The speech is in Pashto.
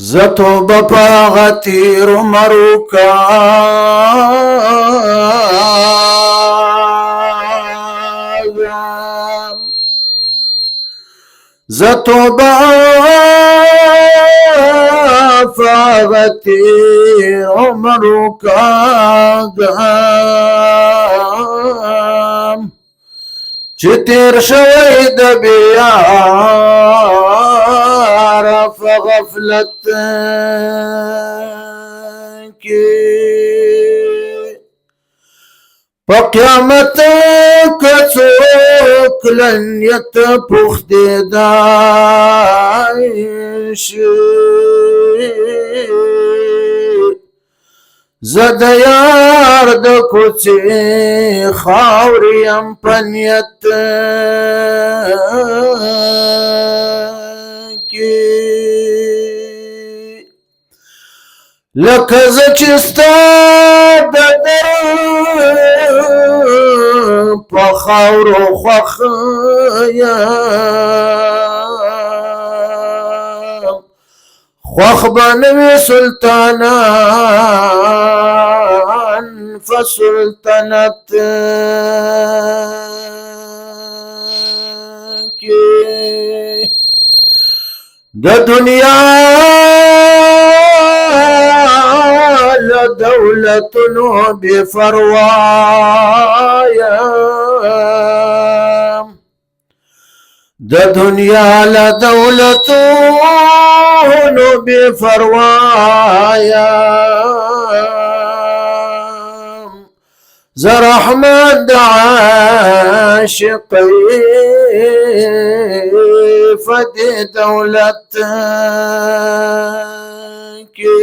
زتو بپاغتی رو مروکا زتو بپاغتی رو مروکا چه تیر شوی د بیار فغفلت کی په قیامت کڅوک لنیت پخت دایشی زد یار د کوڅې خاوریم پنیت کی لکه زه چې ستا د په خاورو خوښ یم خوښ به نه وي سلطانان فسلطنت کې د دنیا له دولتونو بې پروا یم د دنیا له دولتونو بې پروا یم زه رحمان د عاشقۍ په دې دولت کې